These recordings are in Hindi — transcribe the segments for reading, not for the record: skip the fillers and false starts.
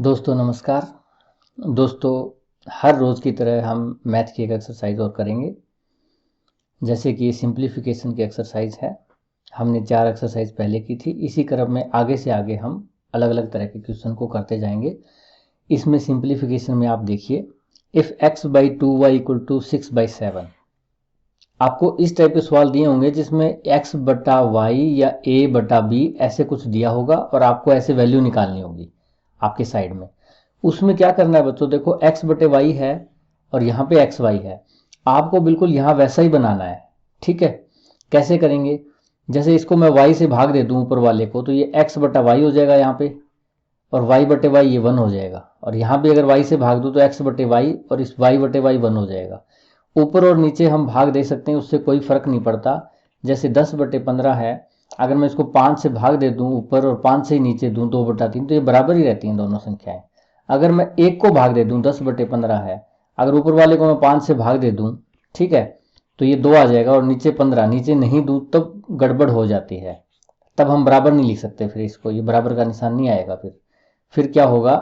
दोस्तों नमस्कार। दोस्तों हर रोज़ की तरह हम मैथ की एक एक्सरसाइज और करेंगे। जैसे कि सिंप्लीफिकेशन की एक्सरसाइज है, हमने 4 एक्सरसाइज पहले की थी। इसी क्रम में आगे से आगे हम अलग अलग तरह के क्वेश्चन को करते जाएंगे। इसमें सिंप्लीफिकेशन में आप देखिए, if x by 2y equal to 6/7। आपको इस टाइप के सवाल दिए होंगे जिसमें x बटा वाई या a बटा b ऐसे कुछ दिया होगा और आपको ऐसे वैल्यू निकालनी होगी आपके साइड में। उसमें क्या करना है बच्चों, देखो x बटे वाई है और यहाँ पे एक्स वाई है, आपको बिल्कुल यहाँ वैसा ही बनाना है। ठीक है, कैसे करेंगे? जैसे इसको मैं y से भाग दे दूँ ऊपर वाले को, तो ये x बटा वाई हो जाएगा यहाँ पे, और y बटे वाई ये 1 हो जाएगा। और यहाँ पे अगर y से भाग दूँ तो x बटे वाई और इस y बटे वाई 1 हो जाएगा। ऊपर और नीचे हम भाग दे सकते हैं, उससे कोई फर्क नहीं पड़ता। जैसे 10/15 है, अगर मैं इसको 5 से भाग दे दूं ऊपर और 5 से ही नीचे दूं 2/3, तो ये बराबर ही रहती हैं दोनों संख्याएं। अगर मैं 1 को भाग दे दूं, 10/15 है, अगर ऊपर वाले को मैं 5 से भाग दे दूं, ठीक है, तो ये 2 आ जाएगा और नीचे 15, नीचे नहीं दूं तब गड़बड़ हो जाती है, तब हम बराबर नहीं लिख सकते, फिर इसको ये बराबर का निशान नहीं आएगा। फिर क्या होगा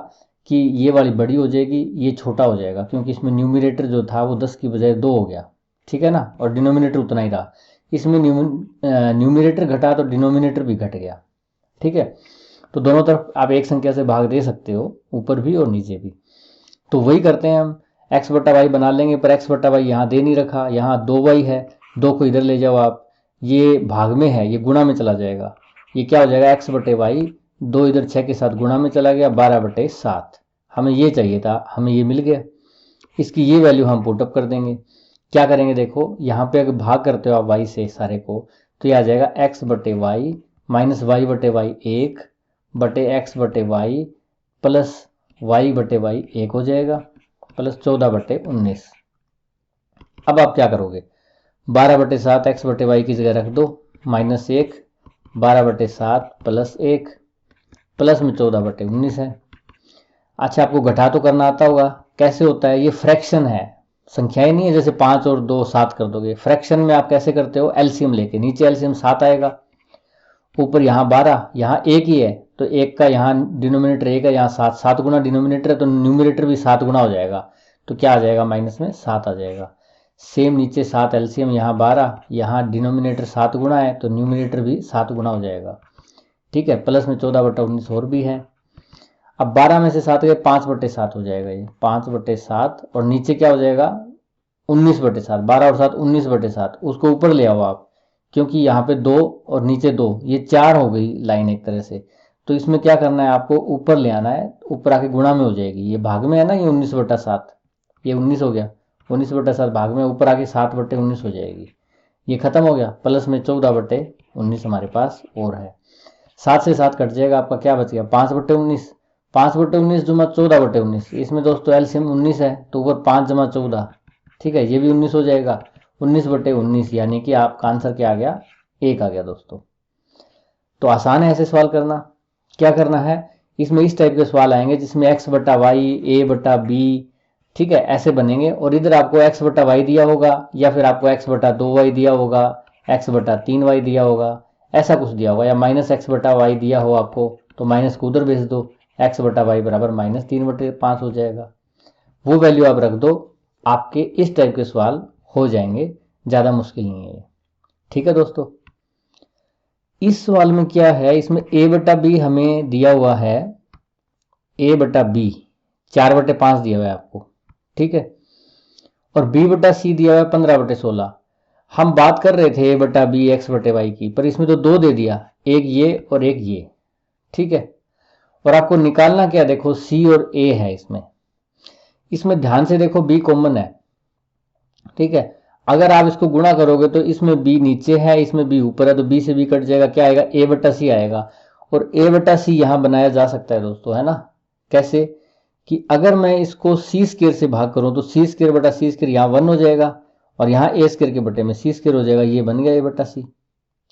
कि ये वाली बड़ी हो जाएगी, ये छोटा हो जाएगा, क्योंकि इसमें न्यूमिनेटर जो था वो 10 की बजाय 2 हो गया। ठीक है ना, और डिनोमिनेटर उतना ही रहा। इसमें न्यूमिनेटर घटा तो डिनोमिनेटर भी घट गया। ठीक है, तो दोनों तरफ आप एक संख्या से भाग दे सकते हो, ऊपर भी और नीचे भी। तो वही करते हैं हम, एक्स बटा वाई बना लेंगे, पर एक्स बटा वाई यहाँ दे नहीं रखा, यहाँ 2y है, 2 को इधर ले जाओ आप, ये भाग में है, ये गुणा में चला जाएगा। ये क्या हो जाएगा, एक्स बटे वाई, 2 इधर 6 के साथ गुणा में चला गया, 12/7। हमें ये चाहिए था, हमें ये मिल गया। इसकी ये वैल्यू हम पुटअप कर देंगे। क्या करेंगे, देखो यहाँ पे अगर भाग करते हो आप y से सारे को, तो ये आ जाएगा x बटे वाई माइनस वाई बटे वाई 1 बटे x बटे वाई प्लस y बटे वाई 1 हो जाएगा, प्लस 14/19। अब आप क्या करोगे, 12/7 x बटे वाई की जगह रख दो, -1 12/7 प्लस 1 प्लस में 14/19 है। अच्छा, आपको घटा तो करना आता होगा, कैसे होता है? ये फ्रैक्शन है, संख्याएं नहीं है जैसे 5 और 2 7 कर दोगे। फ्रैक्शन में आप कैसे करते हो, एलसीएम लेके, नीचे एलसीएम 7 आएगा, ऊपर यहाँ 12, यहाँ 1 ही है तो 1 का यहाँ डिनोमिनेटर 1 है, यहाँ 7, 7 गुना डिनोमिनेटर है तो न्यूमिनेटर भी 7 गुना हो जाएगा। तो क्या आ जाएगा, माइनस में 7 आ जाएगा। सेम नीचे 7 एलसीएम, यहाँ 12, यहाँ डिनोमिनेटर 7 गुना है तो न्यूमिनेटर भी 7 गुना हो जाएगा। ठीक है, प्लस में 14/19 और भी है। अब 12 में से 7 गए, 5/7 हो जाएगा, ये 5/7, और नीचे क्या हो जाएगा, 19/7, 12 और 7 19/7। उसको ऊपर ले आओ आप, क्योंकि यहाँ पे 2 और नीचे 2, ये 4 हो गई लाइन एक तरह से। तो इसमें क्या करना है, आपको ऊपर ले आना है, ऊपर आके गुणा में हो जाएगी। ये भाग में है ना, ये 19/7, ये 19 हो गया, 19/7 भाग में, ऊपर आके 7/19 हो जाएगी। ये खत्म हो गया, प्लस में 14/19 हमारे पास और है। 7 से 7 कट जाएगा, आपका क्या बच गया, 5/19, 5/19 जमा 14/19। इसमें दोस्तों एलसीएम 19 है तो ऊपर 5 जमा 14, ठीक है, ये भी 19 हो जाएगा, 19/19, यानी कि आपका आंसर क्या आ गया, 1 आ गया दोस्तों। तो आसान है ऐसे सवाल करना। क्या करना है, इसमें इस टाइप के सवाल आएंगे जिसमें x बटा वाई ए बटा बी, ठीक है, ऐसे बनेंगे, और इधर आपको x बटा वाई दिया होगा, या फिर आपको x बटा 2y दिया होगा, x बटा 3y दिया होगा, ऐसा कुछ दिया होगा, या माइनस x बटा वाई दिया हो आपको तो माइनस को उधर भेज दो, x बटा वाई बराबर -3/5 हो जाएगा। वो वैल्यू आप रख दो, आपके इस टाइप के सवाल हो जाएंगे, ज़्यादा मुश्किल नहीं है ये। ठीक है दोस्तों, इस सवाल में क्या है, इसमें a बटा बी हमें दिया हुआ है, a बटा बी 4/5 दिया हुआ है आपको, ठीक है, और b बटा सी दिया हुआ है 15/16। हम बात कर रहे थे a बटा बी एक्स बटे वाई की, पर इसमें तो 2 दे दिया, एक ये और एक ये, ठीक है। और आपको निकालना क्या, देखो c और a है इसमें ध्यान से देखो b कॉमन है, ठीक है। अगर आप इसको गुणा करोगे तो इसमें b नीचे है, इसमें b ऊपर है, तो b से b कट जाएगा, क्या आएगा, a बटा सी आएगा। और a बटा सी यहां बनाया जा सकता है दोस्तों, है ना, कैसे, कि अगर मैं इसको सी स्क्वायर से भाग करूं तो सी स्क्वायर बटा सी स्क्वायर यहाँ 1 हो जाएगा, और यहाँ a स्क्वायर के बटे में सी स्क्वायर हो जाएगा, ये बन गया a बटा सी।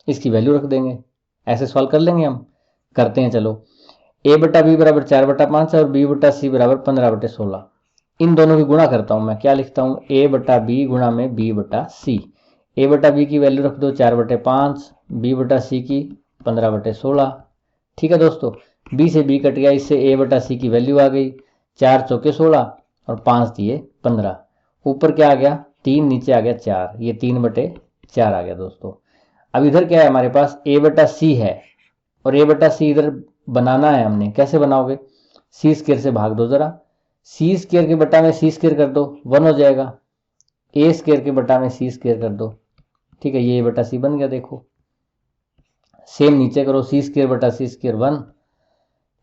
इसकी वैल्यू रख देंगे, ऐसे सवाल कर लेंगे हम, करते हैं चलो। a बटा बी बराबर 4/5 है और b बटा सी बराबर 15/16। इन दोनों की गुणा करता हूं मैं, क्या लिखता हूं, a बटा बी गुणा में b बटा सी। a बटा बी की वैल्यू रख दो 4/5, b बटा सी की 15/16। ठीक है दोस्तों, बी से बी कट गया, इससे ए बटा सी की वैल्यू आ गई, 4 चौके 16 और 5 दिए 15। ऊपर क्या आ गया 3, नीचे आ गया 4, ये 3/4 आ गया दोस्तों। अब इधर क्या है हमारे पास ए बटा सी है और ए बटा सी इधर बनाना है हमने। कैसे बनाओगे, सी स्क्वायर से भाग दो जरा, सी स्क्वायर के बटा में सी स्क्वायर कर दो 1 हो जाएगा, ए स्क्वायर के बटा में सी स्क्वायर कर दो, ठीक है, ये ए बटा सी बन गया। देखो सेम नीचे करो, सी स्क्वायर बटा सी स्क्वायर 1,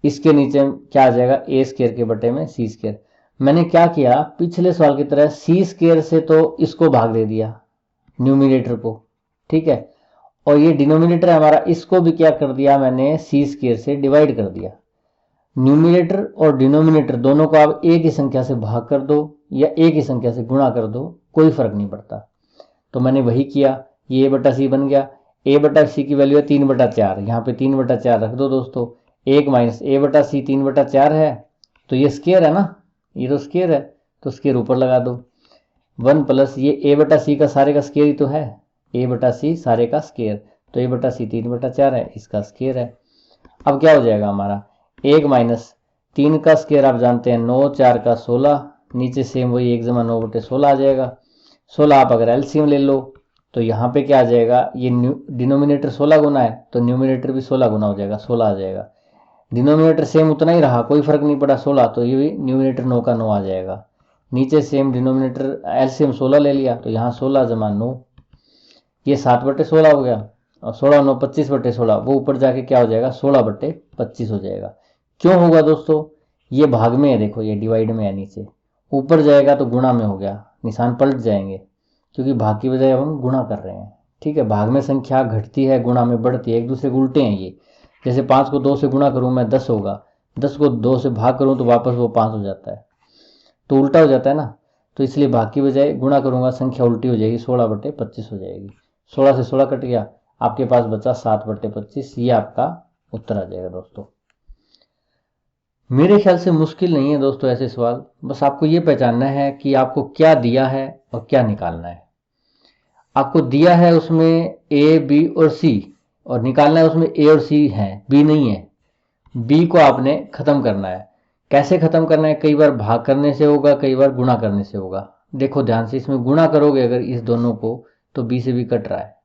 इसके नीचे क्या आ जाएगा ए स्क्वायर के बटे में सी स्क्वायर। मैंने क्या किया पिछले सवाल की तरह, सी स्क्वायर से तो इसको भाग दे दिया न्यूमिनेटर को, ठीक है, और ये डिनोमिनेटर है हमारा, इसको भी क्या कर दिया मैंने सी स्क्वायर से डिवाइड कर दिया। न्यूमिनेटर और डिनोमिनेटर दोनों को आप एक ही संख्या से भाग कर दो या एक ही संख्या से गुणा कर दो, कोई फर्क नहीं पड़ता। तो मैंने वही किया, ये ए बटा सी बन गया, ए बटा सी की वैल्यू है 3/4, यहाँ पे 3/4 रख दो दोस्तों, 1 माइनस ए बटा सी 3/4 है, तो ये स्क्वायर है ना, ये तो स्क्वायर है, तो स्क्वायर ऊपर लगा दो, 1 प्लस ये ए बटा सी का सारे का स्क्वायर ही तो है, ए बटा सी सारे का स्क्वायर, तो ए बटा सी 3/4 है, इसका स्क्वायर है। अब क्या हो जाएगा हमारा 1 माइनस 3 का स्क्वायर आप जानते हैं 9, 4 का 16, नीचे सेम वही 1 जमा 9/16 आ जाएगा। 16 आप अगर एलसीएम ले लो तो यहाँ पे क्या आ जाएगा, ये डिनोमिनेटर 16 गुना है तो न्यूमिनेटर भी 16 गुना हो जाएगा, 16 आ जाएगा। डिनोमिनेटर सेम उतना ही रहा, कोई फर्क नहीं पड़ा 16, तो ये भी न्यूमिनेटर 9 का 9 आ जाएगा। नीचे सेम डिनोमिनेटर एलसीएम 16 ले लिया तो यहाँ 16 जमा 9, ये 7/16 हो गया, और 16 9 25/16, वो ऊपर जाके क्या हो जाएगा 16/25 हो जाएगा। क्यों होगा दोस्तों, ये भाग में है, देखो ये डिवाइड में है, नीचे ऊपर जाएगा तो गुणा में हो गया, निशान पलट जाएंगे क्योंकि भाग की बजाय हम गुणा कर रहे हैं, ठीक है। भाग में संख्या घटती है, गुणा में बढ़ती है, एक दूसरे को उल्टे हैं ये। जैसे 5 को 2 से गुणा करूं मैं 10 होगा, 10 को 2 से भाग करूं तो वापस वो 5 हो जाता है, तो उल्टा हो जाता है ना, तो इसलिए भाग की बजाय गुणा करूंगा, संख्या उल्टी हो जाएगी, 16/25 हो जाएगी। 16 से 16 कट गया, आपके पास बचा 7/25, ये आपका उत्तर आ जाएगा दोस्तों। मेरे ख्याल से मुश्किल नहीं है दोस्तों ऐसे सवाल, बस आपको ये पहचानना है कि आपको क्या दिया है और क्या निकालना है। आपको दिया है उसमें ए बी और सी, और निकालना है उसमें ए और सी है, बी नहीं है। बी को आपने खत्म करना है। कैसे खत्म करना है, कई बार भाग करने से होगा, कई बार गुणा करने से होगा। देखो ध्यान से, इसमें गुणा करोगे अगर इस दोनों को तो बी से बी कट रहा है,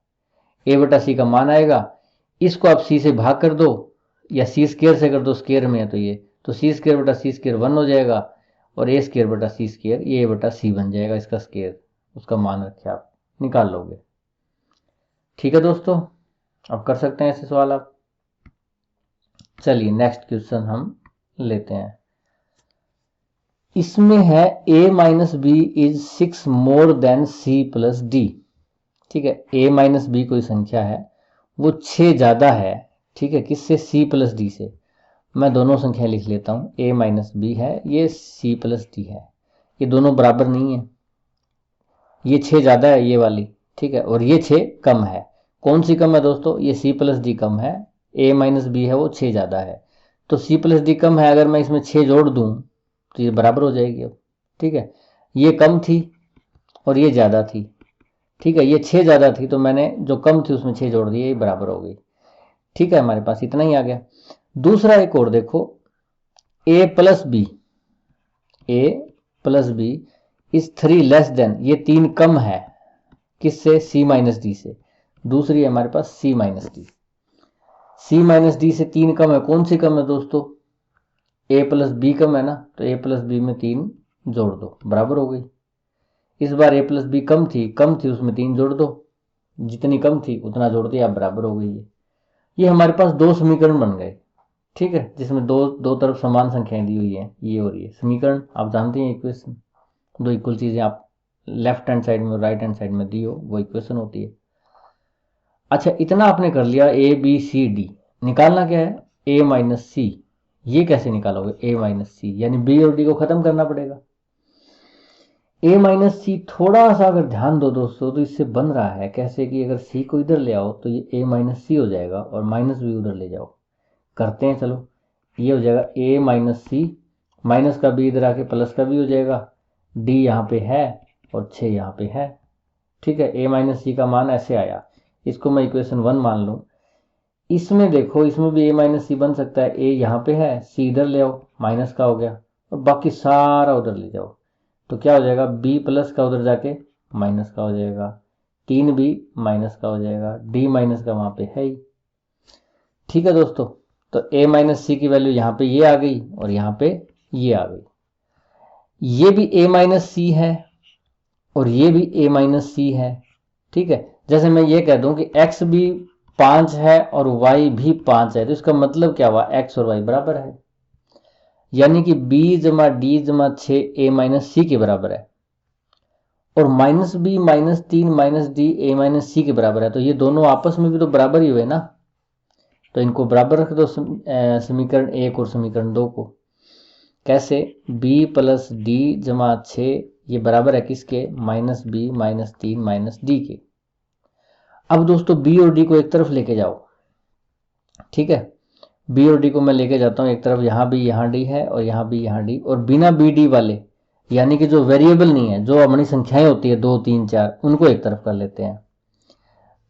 ए बटा सी का मान आएगा, इसको आप सी से भाग कर दो या सी स्क्वायर से कर दो, स्क्वायर में है तो ये, तो सी स्क्वायर बटा सी स्क्वायर 1 हो जाएगा, और ए स्क्वायर बटा सी स्क्वायर ये ए बटा सी बन जाएगा, इसका स्क्वायर, उसका मान रखे आप निकाल लोगे। ठीक है दोस्तों, अब कर सकते हैं ऐसे सवाल आप। चलिए नेक्स्ट क्वेश्चन हम लेते हैं। इसमें है a minus B is 6 more than c plus D, ठीक है। a माइनस बी कोई संख्या है, वो 6 ज्यादा है, ठीक है, किससे, c प्लस डी से। मैं दोनों संख्याएं लिख लेता हूं, a माइनस बी है, ये c प्लस डी है, ये दोनों बराबर नहीं है, ये 6 ज्यादा है ये वाली, ठीक है, और ये 6 कम है। कौन सी कम है दोस्तों, ये c प्लस डी कम है, a माइनस बी है वो 6 ज्यादा है, तो c प्लस डी कम है, अगर मैं इसमें 6 जोड़ दूं तो ये बराबर हो जाएगी अब, ठीक है। ये कम थी और ये ज्यादा थी, ठीक है, ये 6 ज्यादा थी तो मैंने जो कम थी उसमें 6 जोड़ दिए, ये बराबर हो गई, ठीक है। हमारे पास इतना ही आ गया। दूसरा एक और देखो, a plus B is 3 less than, ये 3 कम है, किससे, c माइनस डी से। दूसरी है हमारे पास c minus D, c minus D से 3 कम है, कौन सी कम है दोस्तों, a प्लस बी कम है ना, तो a प्लस बी में 3 जोड़ दो, बराबर हो गई। इस बार a प्लस बी कम थी उसमें 3 जोड़ दो, जितनी कम थी उतना जोड़ दिया, बराबर हो गई। ये हमारे पास 2 समीकरण बन गए, ठीक है, जिसमें दो तरफ समान संख्याएं दी हुई है, ये और ये समीकरण आप जानते हैं, इक्वेशन, दो इक्वल चीजें आप लेफ्ट हैंड साइड में और राइट हैंड साइड में दी हो वो इक्वेशन होती है। अच्छा इतना आपने कर लिया, ए बी सी डी, निकालना क्या है, a माइनस सी। ये कैसे निकालोगे, a माइनस सी, यानी b और d को खत्म करना पड़ेगा। a माइनस सी थोड़ा सा अगर ध्यान दो दोस्तों तो इससे बन रहा है कैसे कि अगर c को इधर ले आओ तो ये a माइनस सी हो जाएगा और माइनस b उधर ले जाओ, करते हैं चलो। ये हो जाएगा a माइनस सी, माइनस का b इधर आके प्लस का b हो जाएगा, d यहाँ पे है और 6 यहाँ पे है, ठीक है। a माइनस सी का मान ऐसे आया, इसको मैं इक्वेशन 1 मान लूँ। इसमें देखो, इसमें भी a माइनस सी बन सकता है। a यहाँ पे है, c इधर ले आओ, माइनस का हो गया, और बाकी सारा उधर ले जाओ, तो क्या हो जाएगा, b प्लस का उधर जाके माइनस का हो जाएगा, 3b माइनस का हो जाएगा, d माइनस का वहां पे है ही। ठीक है दोस्तों, तो a माइनस सी की वैल्यू यहाँ पे ये आ गई और यहाँ पे ये आ गई। ये भी a माइनस सी है और ये भी a माइनस सी है। ठीक है, जैसे मैं ये कह दूं कि x भी 5 है और y भी 5 है, तो इसका मतलब क्या हुआ, x और y बराबर है, यानी कि b जमा डी जमा 6 a माइनस सी के बराबर है, और minus B minus 3 minus d a minus c के बराबर है, तो ये दोनों आपस में भी तो बराबर ही हुए ना, तो इनको बराबर रख दो समीकरण 1 और समीकरण 2 को। कैसे, b प्लस डी जमा 6 ये बराबर है किसके, minus B minus 3 minus D के। अब दोस्तों b और d को एक तरफ लेके जाओ। ठीक है, b और d को मैं लेके जाता हूँ एक तरफ, यहाँ भी यहाँ d है और यहाँ भी यहाँ d, और बिना बी डी वाले यानी कि जो वेरिएबल नहीं है, जो हमारी संख्याएं होती है 2 3 4, उनको एक तरफ कर लेते हैं।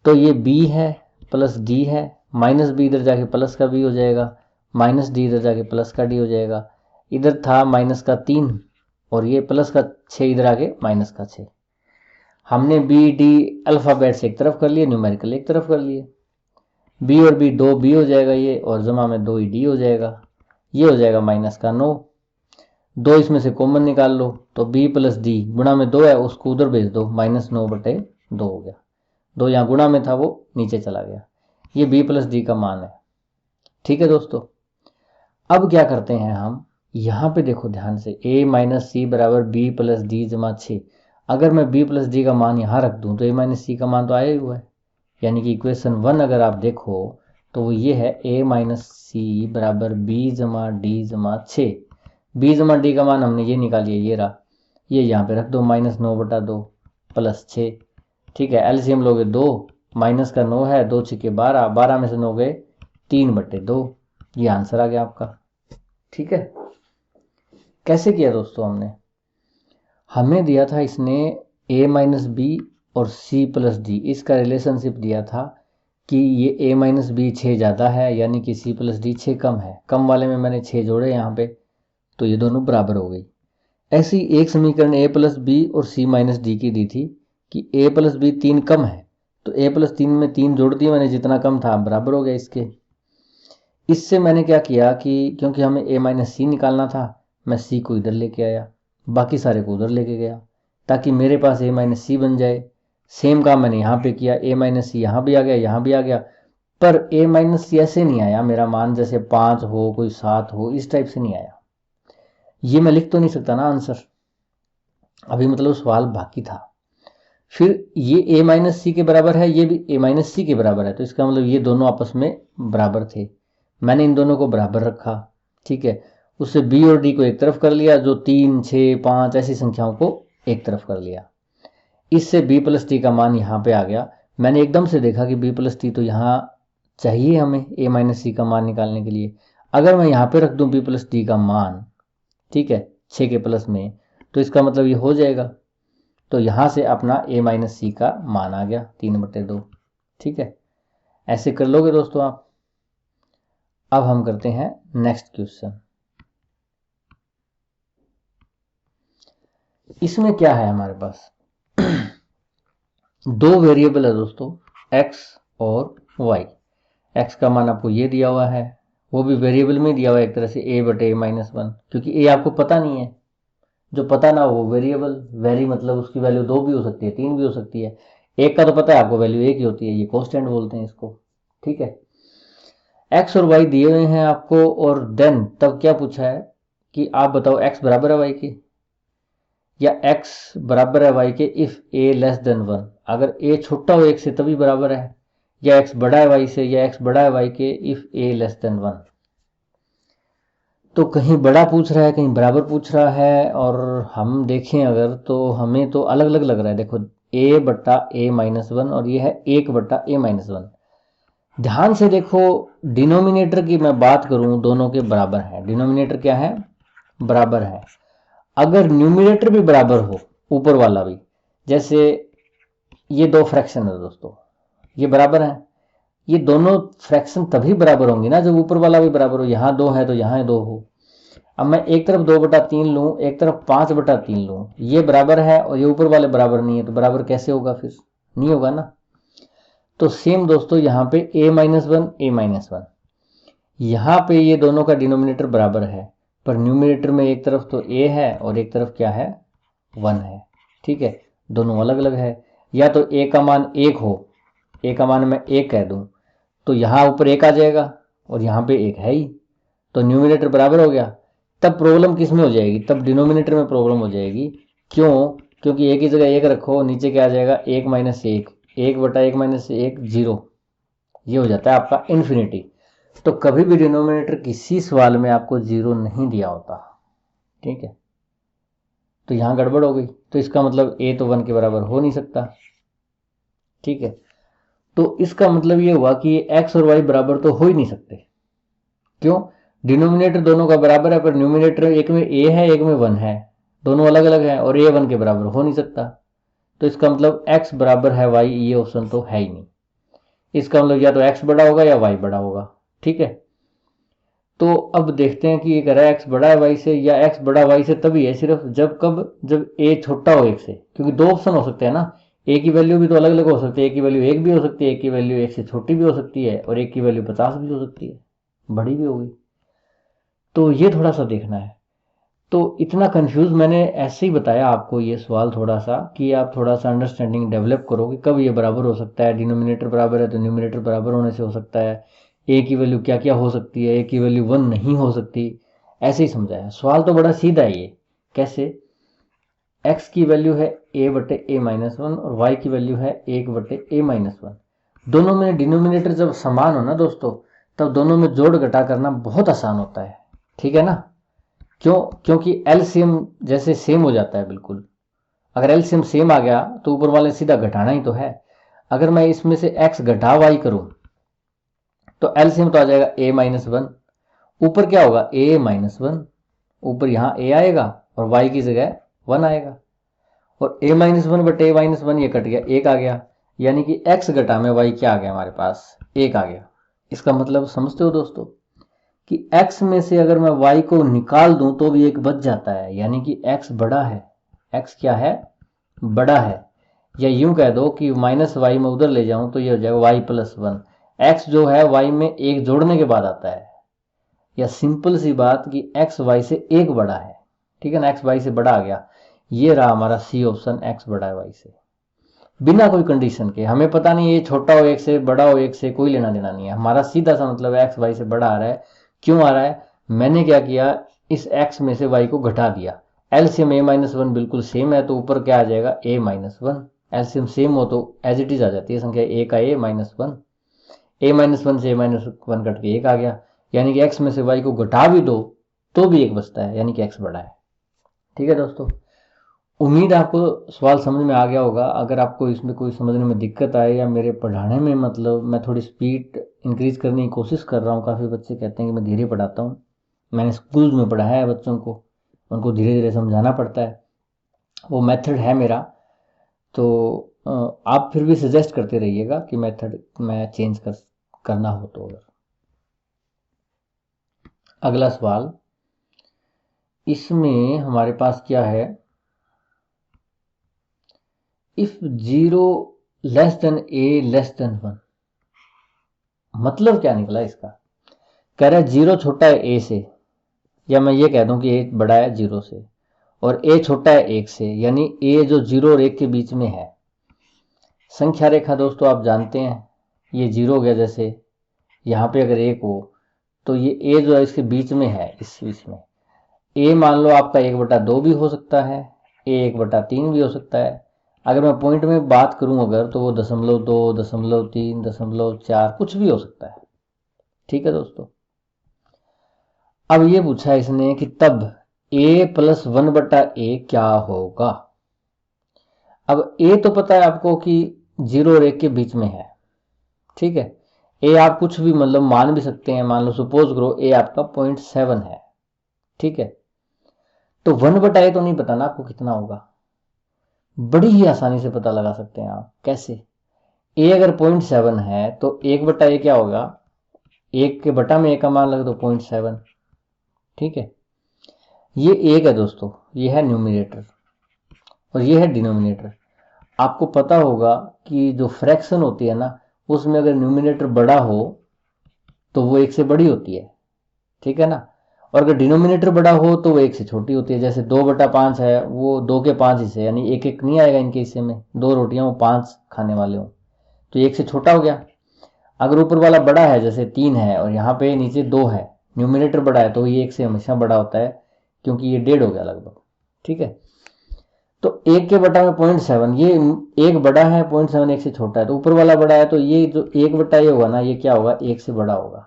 तो ये b है प्लस d है, माइनस बी इधर जाके प्लस का b हो जाएगा, माइनस डी इधर जाके प्लस का d हो जाएगा, इधर था माइनस का 3 और ये प्लस का 6 इधर आके माइनस का 6। हमने बी डी अल्फ़ाबेट से एक तरफ कर लिए, न्यूमेरिकल एक तरफ कर लिए, बी और बी 2b हो जाएगा ये, और जमा में 2 ही डी हो जाएगा, ये हो जाएगा माइनस का 9। 2 इसमें से कॉमन निकाल लो, तो b प्लस डी गुणा में 2 है, उसको उधर भेज दो, माइनस 9/2 हो गया, 2 यहाँ गुणा में था वो नीचे चला गया, ये b प्लस डी का मान है। ठीक है दोस्तों, अब क्या करते हैं हम, यहाँ पे देखो ध्यान से, a माइनस सी बराबर b प्लस डी जमा 6, अगर मैं b प्लस डी का मान यहाँ रख दूँ तो a माइनस सी का मान तो आया ही हुआ है, यानी कि इक्वेशन 1 अगर आप देखो तो वो ये है, a माइनस सी बराबर b जमा डी जमा 6, b जमा डी का मान हमने ये निकाल लिया, ये रहा, ये यहाँ पे रख दो, माइनस 9/2 प्लस 6। ठीक है, एलसीएम लोगे 2, माइनस का 9 है, 2 6 12, 12 में से 9 गए 3/2, ये आंसर आ गया आपका। ठीक है, कैसे किया दोस्तों हमने, हमें दिया था इसने a माइनस बी और c प्लस डी, इसका रिलेशनशिप दिया था कि ये a माइनस बी 6 ज़्यादा है, यानी कि c प्लस डी 6 कम है, कम वाले में मैंने 6 जोड़े यहाँ पे, तो ये दोनों बराबर हो गई। ऐसी एक समीकरण a प्लस बी और c माइनस डी की दी थी कि a प्लस बी 3 कम है, तो a प्लस 3 में 3 जोड़ दिए मैंने, जितना कम था बराबर हो गया इसके। इससे मैंने क्या किया कि क्योंकि हमें a माइनस सी निकालना था, मैं c को इधर लेके आया, बाकी सारे को उधर लेके गया, ताकि मेरे पास a माइनस सी बन जाए। सेम काम मैंने यहाँ पे किया, a माइनस सी यहाँ भी आ गया, यहाँ भी आ गया, पर a माइनस सी ऐसे नहीं आया मेरा मान, जैसे 5 हो कोई 7 हो, इस टाइप से नहीं आया। ये मैं लिख तो नहीं सकता ना आंसर, अभी मतलब सवाल बाकी था। फिर ये a माइनस सी के बराबर है, ये भी a माइनस सी के बराबर है, तो इसका मतलब ये दोनों आपस में बराबर थे, मैंने इन दोनों को बराबर रखा। ठीक है, उससे b और d को एक तरफ कर लिया, जो 3 6 5 ऐसी संख्याओं को एक तरफ कर लिया, इससे b प्लस टी का मान यहाँ पे आ गया। मैंने एकदम से देखा कि b प्लस टी तो यहाँ चाहिए हमें a माइनस सी का मान निकालने के लिए, अगर मैं यहाँ पे रख दूँ b प्लस टी का मान, ठीक है, 6 के प्लस में, तो इसका मतलब ये हो जाएगा, तो यहाँ से अपना a माइनस सी का मान आ गया 3/2। ठीक है, ऐसे कर लोगे दोस्तों आप। अब हम करते हैं नेक्स्ट क्वेश्चन। इसमें क्या है हमारे पास, दो वेरिएबल है दोस्तों, x और y। x का मान आपको ये दिया हुआ है, वो भी वेरिएबल में दिया हुआ है एक तरह से, a/(-1), क्योंकि a आपको पता नहीं है, जो पता ना हो वो वेरिएबल, वेरी मतलब उसकी वैल्यू 2 भी हो सकती है 3 भी हो सकती है, एक का तो पता है आपको वैल्यू 1 ही होती है, ये कांस्टेंट बोलते हैं इसको। ठीक है, x और y दिए हुए हैं आपको, और देन तब क्या पूछा है कि आप बताओ x बराबर है y के, या x बराबर है y के इफ a लेस देन 1, अगर a छोटा हो 1 से तभी बराबर है, या x बड़ा है y से, या x बड़ा है y के इफ a लेस देन 1। तो कहीं बड़ा पूछ रहा है, कहीं बराबर पूछ रहा है, और हम देखें अगर तो हमें तो अलग अलग लग रहा है। देखो a/a-1 और ये है 1/a-1। ध्यान से देखो, डिनोमिनेटर की मैं बात करूं, दोनों के बराबर है, डिनोमिनेटर क्या है, बराबर है। अगर न्यूमिनेटर भी बराबर हो, ऊपर वाला भी, जैसे ये दो फ्रैक्शन है दोस्तों, ये बराबर है, ये दोनों फ्रैक्शन तभी बराबर होंगी ना जब ऊपर वाला भी बराबर हो। यहाँ 2 है तो यहाँ 2 हो। अब मैं एक तरफ 2/3 लूँ, एक तरफ 5/3 लूँ, ये बराबर है और ये ऊपर वाले बराबर नहीं है, तो बराबर कैसे होगा? फिर नहीं होगा ना। तो सेम दोस्तों यहाँ पे a-1 a-1, यहाँ पे ये दोनों का डिनोमिनेटर बराबर है, पर न्यूमिनेटर में एक तरफ तो a है और एक तरफ क्या है? 1 है। ठीक है, दोनों अलग अलग है। या तो a का मान 1 हो, a का मान मैं 1 कह दूं, तो यहाँ ऊपर 1 आ जाएगा और यहाँ पे 1 है ही, तो न्यूमिनेटर बराबर हो गया। तब प्रॉब्लम किस में हो जाएगी? तब डिनोमिनेटर में प्रॉब्लम हो जाएगी। क्यों? क्योंकि एक ही जगह 1 रखो, नीचे क्या आ जाएगा? 1 - 1, 1/1 - 1 0, ये हो जाता है आपका इन्फिनिटी। तो कभी भी डिनोमिनेटर किसी सवाल में आपको 0 नहीं दिया होता। ठीक है, तो यहाँ गड़बड़ हो गई, तो इसका मतलब a तो 1 के बराबर हो नहीं सकता। ठीक है, तो इसका मतलब ये हुआ कि x और y बराबर तो हो ही नहीं सकते। क्यों? डिनोमिनेटर दोनों का बराबर है, पर न्यूमिनेटर एक में a है एक में 1 है, दोनों अलग अलग है और a 1 के बराबर हो नहीं सकता। तो इसका मतलब x बराबर है y, ये ऑप्शन तो है ही नहीं। इसका मतलब या तो x बड़ा होगा या y बड़ा होगा। ठीक है, तो अब देखते हैं कि ये कह रहा है x बड़ा है y से, या x बड़ा y से तभी है सिर्फ जब a छोटा हो 1 से, क्योंकि दो ऑप्शन हो सकते हैं ना, a की वैल्यू भी तो अलग अलग हो सकती है, a की वैल्यू 1 भी हो सकती है, a की वैल्यू 1 से छोटी भी हो सकती है और 1 की वैल्यू 50 भी हो सकती है, बड़ी भी होगी। तो ये थोड़ा सा देखना है। तो इतना कंफ्यूज मैंने ऐसे ही बताया आपको ये सवाल थोड़ा सा, कि आप थोड़ा सा अंडरस्टैंडिंग डेवलप करो कि कब ये बराबर हो सकता है। डिनोमिनेटर बराबर है तो न्यूमिनेटर बराबर होने से हो सकता है। ए की वैल्यू क्या क्या हो सकती है, ए की वैल्यू 1 नहीं हो सकती, ऐसे ही समझाया। सवाल तो बड़ा सीधा है ये। कैसे? x की वैल्यू है a/a-1 और y की वैल्यू है 1/a-1। दोनों में डिनोमिनेटर जब समान हो ना दोस्तों, तब दोनों में जोड़ घटा करना बहुत आसान होता है। ठीक है ना? क्यों? क्योंकि एलसीएम जैसे सेम हो जाता है बिल्कुल। अगर एलसीएम सेम आ गया तो ऊपर वाले सीधा घटाना ही तो है। अगर मैं इसमें से x घटा y करूं तो एलसीएम तो आ जाएगा a-1, ऊपर क्या होगा? a-1, ऊपर यहाँ a आएगा और y की जगह 1 आएगा, और a-1/a-1 ये कट गया, 1 आ गया, यानी कि x घटा में y क्या आ गया हमारे पास? 1 आ गया। इसका मतलब समझते हो दोस्तों कि x में से अगर मैं y को निकाल दूं तो भी 1 बच जाता है, यानी कि x बड़ा है। x क्या है? बड़ा है। या यूं कह दो कि -y में उधर ले जाऊं तो ये हो जाएगा y+1। x जो है y में 1 जोड़ने के बाद आता है। या सिंपल सी बात कि x y से 1 बड़ा है। ठीक है ना, x y से बड़ा आ गया। ये रहा हमारा सी ऑप्शन, x बड़ा है y से, बिना कोई कंडीशन के। हमें पता नहीं ये छोटा हो 1 से, बड़ा हो 1 से, कोई लेना देना नहीं है। हमारा सीधा सा मतलब है x y से बड़ा आ रहा है। क्यों आ रहा है? मैंने क्या किया, इस x में से y को घटा दिया। एलसीएम a-1 बिल्कुल सेम है तो ऊपर क्या आ जाएगा? a-1। एलसीएम सेम हो तो एज इट इज आ जाती है संख्या, a का a-1, a-1 से a-1 कट के 1 आ गया, यानी कि x में से y को घटा भी दो तो भी 1 बचता है, यानी कि x बड़ा है। ठीक है दोस्तों, उम्मीद आपको सवाल समझ में आ गया होगा। अगर आपको इसमें कोई समझने में दिक्कत आए या मेरे पढ़ाने में, मतलब मैं थोड़ी स्पीड इंक्रीज करने की कोशिश कर रहा हूँ। काफ़ी बच्चे कहते हैं कि मैं धीरे पढ़ाता हूँ। मैंने स्कूल में पढ़ाया है बच्चों को, उनको धीरे धीरे समझाना पड़ता है, वो मेथड है मेरा। तो आप फिर भी सजेस्ट करते रहिएगा कि मेथड मैं चेंज करना हो तो। अगला सवाल, इसमें हमारे पास क्या है? इफ 0 a <1, मतलब क्या निकला इसका? कह रहा है 0 छोटा है a से, या मैं ये कह दूं कि a बड़ा है 0 से और a छोटा है 1 से, यानी a जो 0 और 1 के बीच में है। संख्या रेखा दोस्तों आप जानते हैं, ये 0 हो गया, जैसे यहाँ पे अगर 1 हो तो ये a जो है इसके बीच में है, इस बीच में। a मान लो आपका 1/2 भी हो सकता है, a 1/3 भी हो सकता है। अगर मैं पॉइंट में बात करूं अगर, तो वो 0.2, 0.3, 0.4 कुछ भी हो सकता है। ठीक है दोस्तों, अब ये पूछा है इसने कि तब a+1/a क्या होगा? अब a तो पता है आपको कि 0 और 1 के बीच में है। ठीक है, a आप कुछ भी मतलब मान भी सकते हैं, मान लो सपोज करो a आपका 0.7 है। ठीक है, तो 1/a तो नहीं पता ना आपको कितना होगा। बड़ी ही आसानी से पता लगा सकते हैं आप। कैसे? ए अगर 0.7 है तो 1/a क्या होगा, 1 के बटा में ए का मान लग दो 0.7, ठीक है। ये 1 है दोस्तों, ये है न्यूमिनेटर और ये है डिनोमिनेटर। आपको पता होगा कि जो फ्रैक्शन होती है ना, उसमें अगर न्यूमिनेटर बड़ा हो तो वो 1 से बड़ी होती है, ठीक है ना, और अगर डिनोमिनेटर बड़ा हो तो वो 1 से छोटी होती है। जैसे 2/5 है, वो 2 के 5 हिस्से, यानी एक एक नहीं आएगा इनके हिस्से में, 2 रोटियां वो 5 खाने वाले हों, तो 1 से छोटा हो गया। अगर ऊपर वाला बड़ा है, जैसे 3 है और यहाँ पे नीचे 2 है, न्यूमिनेटर बड़ा है, तो ये 1 से हमेशा बड़ा होता है, क्योंकि ये 1.5 हो गया लगभग, ठीक है। तो 1 के बटा में 0.7, ये 1 बड़ा है, 0.7 1 से छोटा है, तो ऊपर वाला बड़ा है, तो ये जो 1/a होगा ना, ये क्या होगा, 1 से बड़ा होगा।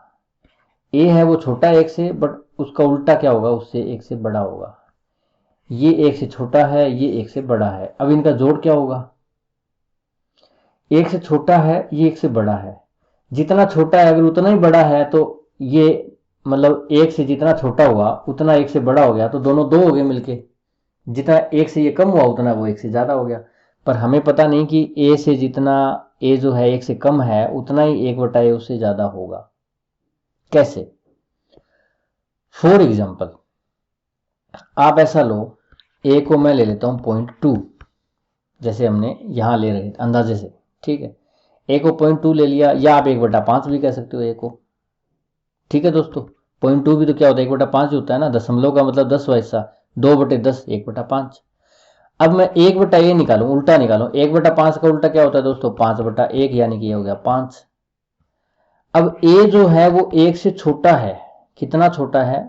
ए है वो छोटा है 1 से, बट उसका उल्टा क्या होगा, उससे 1 से बड़ा होगा। ये 1 से छोटा है, ये 1 से बड़ा है। अब इनका जोड़ क्या होगा, 1 से छोटा है, ये 1 से बड़ा है। जितना छोटा है अगर उतना ही बड़ा है, तो ये मतलब 1 से जितना छोटा हुआ उतना 1 से बड़ा हो गया, तो दोनों 2 हो गए मिलके। जितना 1 से ये कम हुआ उतना वो 1 से ज़्यादा हो गया। पर हमें पता नहीं कि ए से जितना, ए जो है 1 से कम है, उतना ही 1/a उससे ज़्यादा होगा। कैसे? फॉर एग्जाम्पल, आप ऐसा लो, ए को मैं ले लेता हूँ 0.2, जैसे हमने यहाँ ले रहे थे अंदाजे से, ठीक है। ए को 0.2 ले लिया, या आप 1/5 भी कह सकते हो ए को, ठीक है दोस्तों। 0.2 भी तो क्या होता है, 1/5 होता है ना, दशमलव का मतलब 10वां हिस्सा, 2/10 1/5। अब मैं 1/a निकालूं, उल्टा निकालूं, 1/5 का उल्टा क्या होता है दोस्तों, 5/1, यानी कि ये हो गया 5। अब a जो है वो 1 से छोटा है, कितना छोटा है,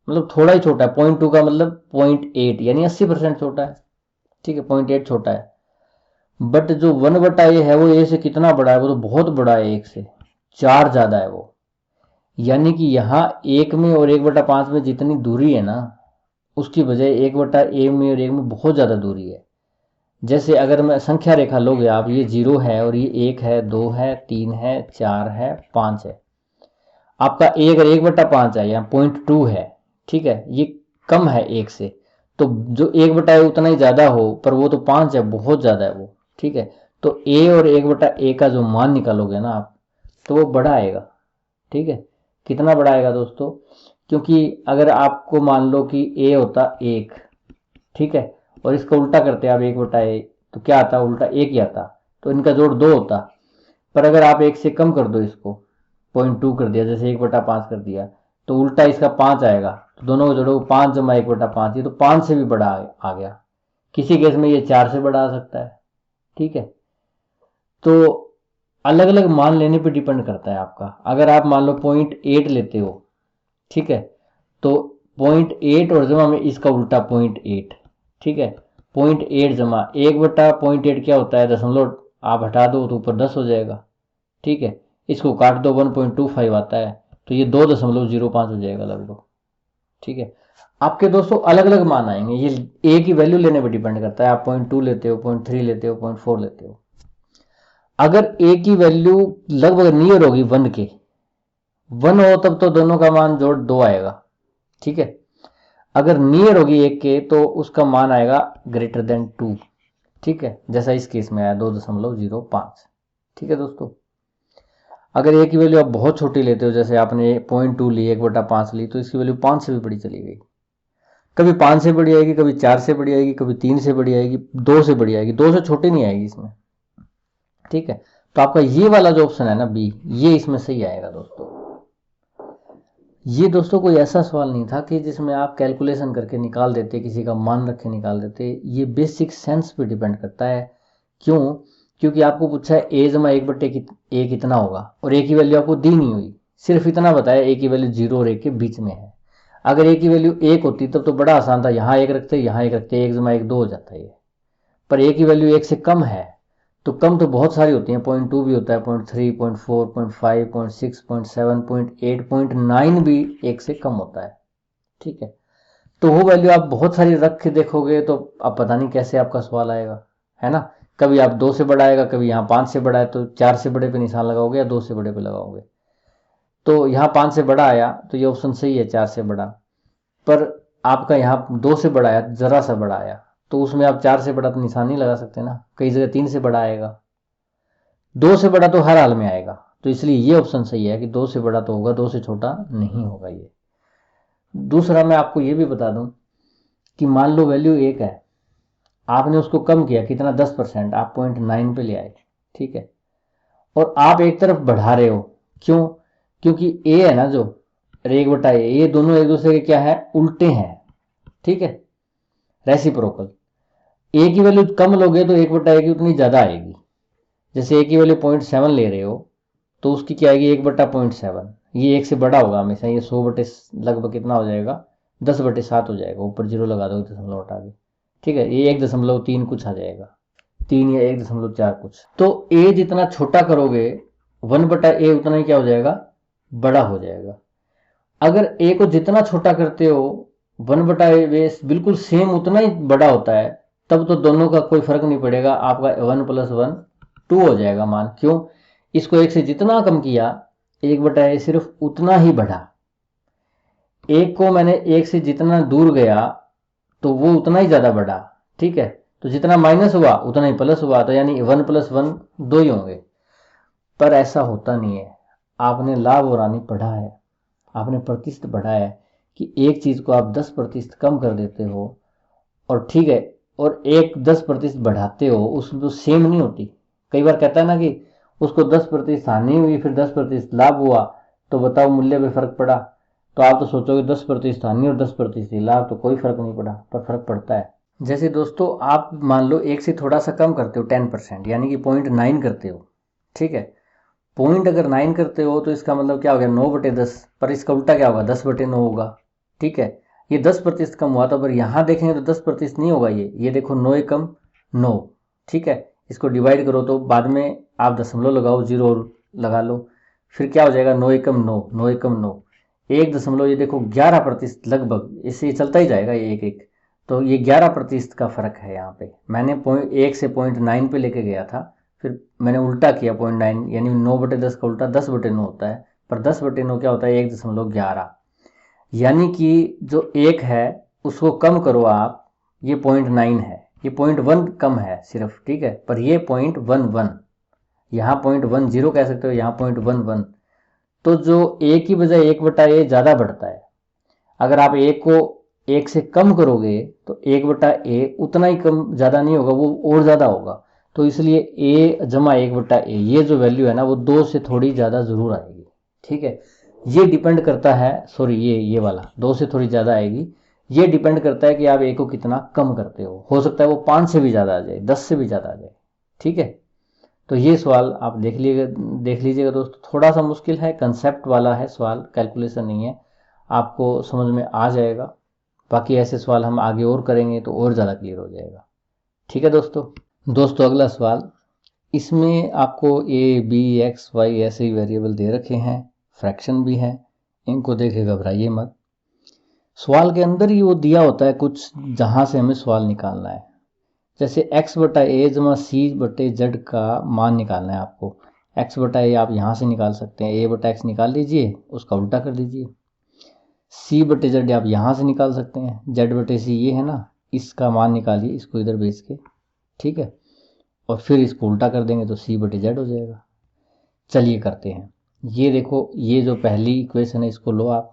मतलब थोड़ा ही छोटा है, 0.2 का मतलब 0.8, यानी 80% छोटा है, ठीक है, 0.8 छोटा है। बट जो 1/a है वो a से कितना बड़ा है, वो तो बहुत बड़ा है, 1 से 4 ज्यादा है वो। यानी कि यहाँ 1 में और 1/5 में जितनी दूरी है ना, उसकी बजाय 1/a में और 1 में बहुत ज़्यादा दूरी है। जैसे अगर मैं संख्या रेखा लोगे आप, ये 0 है और ये 1 है, 2 है, 3 है, 4 है, 5 है। आपका a अगर 1/5 है, यहाँ 0.2 है, ठीक है, ये कम है 1 से, तो जो 1/a उतना ही ज़्यादा हो, पर वो तो 5 है, बहुत ज़्यादा है वो, ठीक है। तो a और 1/a का जो मान निकालोगे ना आप, तो वो बड़ा आएगा, ठीक है। कितना बड़ा आएगा दोस्तों, क्योंकि अगर आपको मान लो कि a होता 1, ठीक है, और इसका उल्टा करते आप 1/a, तो क्या आता, उल्टा 1 ही आता, तो इनका जोड़ 2 होता। पर अगर आप 1 से कम कर दो इसको, 0.2 कर दिया, जैसे 1/5 कर दिया, तो उल्टा इसका 5 आएगा, तो दोनों को जोड़ो 5 जमा 1/5, ये तो 5 से भी बड़ा आ गया। किसी केस में ये 4 से बड़ा आ सकता है, ठीक है। तो अलग अलग मान लेने पे डिपेंड करता है आपका। अगर आप मान लो 0.8 लेते हो, ठीक है, तो 0.8 और जमा में इसका उल्टा 0.8, ठीक है। 0.8 जमा 1/0.8 क्या होता है, दशमलव आप हटा दो तो ऊपर 10 हो जाएगा, ठीक है। इसको काट दो, 1.25 आता है, तो ये 2.05 हो जाएगा लगभग, ठीक है। आपके दोस्तों अलग अलग मान आएंगे, ये ए की वैल्यू लेने पर डिपेंड करता है, आप 0.2 लेते हो, 0.3 लेते हो, 0.4 लेते हो। अगर ए की वैल्यू लगभग नियर होगी 1 के, 1 हो तब तो दोनों का मान जोड़ 2 आएगा, ठीक है। अगर नियर होगी 1 के तो उसका मान आएगा ग्रेटर देन 2, ठीक है, जैसा इस केस में आया 2.05, ठीक है दोस्तों। अगर ए की वैल्यू आप बहुत छोटी लेते हो, जैसे आपने 0.2 ली, 1/5 ली, तो इसकी वैल्यू 5 से भी बड़ी चली गई। कभी 5 से बड़ी आएगी, कभी 4 से बड़ी आएगी, कभी 3 से बड़ी आएगी, 2 से बड़ी आएगी, 2 से छोटी नहीं आएगी इसमें, ठीक है। तो आपका ये वाला जो ऑप्शन है ना बी, ये इसमें सही आएगा दोस्तों। ये दोस्तों कोई ऐसा सवाल नहीं था कि जिसमें आप कैलकुलेशन करके निकाल देते, किसी का मान रख के निकाल देते। ये बेसिक सेंस पे डिपेंड करता है। क्यों? क्योंकि आपको पूछा है ए जमा 1/a कितना होगा, और ए की वैल्यू आपको दी नहीं हुई, सिर्फ इतना बताया ए की वैल्यू 0 और 1 के बीच में है। अगर ए की वैल्यू 1 होती तब तो बड़ा आसान था, यहाँ 1 रखते, यहाँ 1 रखते, 1 जमा 1 2 हो जाता है ये। पर ए की वैल्यू 1 से कम है, तो कम तो बहुत सारी होती हैं, 0.2 भी होता है, 0.3, 0.4, 0.5, 0.6, 0.7, 0.8, 0.9 भी 1 से कम होता है, ठीक है। तो वो वैल्यू आप बहुत सारी रख के देखोगे तो आप पता नहीं कैसे आपका सवाल आएगा, है ना। कभी आप 2 से बड़ा आएगा, कभी यहाँ 5 से बड़ा है तो 4 से बड़े पे निशान लगाओगे या 2 से बड़े पे लगाओगे। तो यहाँ 5 से बड़ा आया तो ये ऑप्शन सही है, 4 से बड़ा। पर आपका यहाँ 2 से बड़ा आया, जरा सा बड़ा आया, तो उसमें आप 4 से बड़ा तो निशान नहीं लगा सकते ना, कई जगह 3 से बड़ा आएगा। 2 से बड़ा तो हर हाल में आएगा, तो इसलिए ये ऑप्शन सही है कि 2 से बड़ा तो होगा, 2 से छोटा नहीं होगा ये। दूसरा मैं आपको ये भी बता दूं कि मान लो वैल्यू 1 है, आपने उसको कम किया कितना 10%, आप 0.9 पे ले आए, ठीक है, और आप एक तरफ बढ़ा रहे हो, क्यों? क्योंकि ए है ना जो 1/a, ये दोनों एक दूसरे के क्या है, उल्टे हैं, ठीक है, रेसिप्रोकल। ए की वैल्यू कम लोगे तो 1/a की उतनी ज्यादा आएगी। जैसे ए की वैल्यू 0.7 ले रहे हो तो उसकी क्या आएगी 1/0.7, ये 1 से बड़ा होगा हमेशा, ये 100 बटे लगभग कितना हो जाएगा 10/7 हो जाएगा, ऊपर जीरो लगा दो दशमलव हटा के, ठीक है, ये 1.3 कुछ आ जाएगा, 3 या 1.4 कुछ। तो ए जितना छोटा करोगे 1/a उतना ही क्या हो जाएगा, बड़ा हो जाएगा। अगर ए को जितना छोटा करते हो 1/a बिल्कुल सेम उतना ही बड़ा होता है, तब तो दोनों का कोई फर्क नहीं पड़ेगा, आपका 1 + 1 2 हो जाएगा मान। क्यों? इसको 1 से जितना कम किया 1/a सिर्फ उतना ही बढ़ा। एक को मैंने 1 से जितना दूर गया तो वो उतना ही ज्यादा बढ़ा, ठीक है, तो जितना माइनस हुआ उतना ही प्लस हुआ, तो यानी 1 + 1 2 ही होंगे। पर ऐसा होता नहीं है, आपने लाभ और हानि पढ़ा है, आपने प्रतिशत पढ़ा है कि एक चीज को आप 10% कम कर देते हो और ठीक है, और एक 10% बढ़ाते हो, उसमें सेम नहीं होती। कई बार कहता है ना कि उसको 10% हानि हुई फिर 10% लाभ हुआ, तो बताओ मूल्य पे फर्क पड़ा, तो आप तो सोचोगे 10% हानि और 10% लाभ, तो कोई फर्क नहीं पड़ा, पर फर्क पड़ता है। जैसे दोस्तों आप मान लो एक से थोड़ा सा कम करते हो 10%, यानी कि 0.9 करते हो, ठीक है, पॉइंट अगर 9 करते हो तो इसका मतलब क्या हो गया 9/10, पर इसका उल्टा क्या होगा 10/9 होगा, ठीक है, ये 10% कम हुआ था, पर यहाँ देखेंगे तो 10% नहीं होगा, ये देखो 9 कम 9, ठीक है, इसको डिवाइड करो तो बाद में आप दशमलव लगाओ, जीरो लगा लो, फिर क्या हो जाएगा 9 कम 9, 9 कम 9, 1 ये देखो 11% लगभग, इससे चलता ही जाएगा ये एक एक, तो ये 11% का फर्क है यहाँ पे। मैंने 1 से 0.9 पे लेके गया था, फिर मैंने उल्टा किया 0.9, यानी 9/10 का उल्टा 10/9 होता है, पर 10/9 क्या होता है 1.11, यानी कि जो एक है उसको कम करो आप, ये 0.9 है, ये 0.1 कम है सिर्फ, ठीक है, पर ये 0.11, यहाँ 0.10 कह सकते हो, यहाँ 0.11, तो जो ए की बजाय 1/a ज़्यादा बढ़ता है। अगर आप ए को 1 से कम करोगे तो 1/a उतना ही कम ज़्यादा नहीं होगा, वो और ज़्यादा होगा, तो इसलिए a जमा 1/a ये जो वैल्यू है ना वो 2 से थोड़ी ज़्यादा ज़रूर आएगी, ठीक है, ये डिपेंड करता है, सॉरी ये वाला 2 से थोड़ी ज़्यादा आएगी, ये डिपेंड करता है कि आप a को कितना कम करते हो सकता है वो 5 से भी ज़्यादा आ जाए, 10 से भी ज़्यादा आ जाए, ठीक है। तो ये सवाल आप देख लीजिएगा दोस्तों, थोड़ा सा मुश्किल है, कंसेप्ट वाला है सवाल, कैलकुलेशन नहीं है, आपको समझ में आ जाएगा, बाकी ऐसे सवाल हम आगे और करेंगे तो और ज़्यादा क्लियर हो जाएगा, ठीक है दोस्तों अगला सवाल, इसमें आपको ए बी एक्स वाई ऐसे ही वेरिएबल दे रखे हैं, फ्रैक्शन भी है, इनको देखे घबराइए मत, सवाल के अंदर ही वो दिया होता है कुछ जहाँ से हमें सवाल निकालना है। जैसे x/a जमा c/z का मान निकालना है आपको, x/a आप यहाँ से निकाल सकते हैं, a/x निकाल लीजिए, उसका उल्टा कर दीजिए, c/z आप यहाँ से निकाल सकते हैं, z/c ये है ना, इसका मान निकालिए, इसको इधर भेज के, ठीक है, और फिर इसको उल्टा कर देंगे तो c/z हो जाएगा। चलिए करते हैं, ये देखो, ये जो पहली इक्वेशन है इसको लो आप,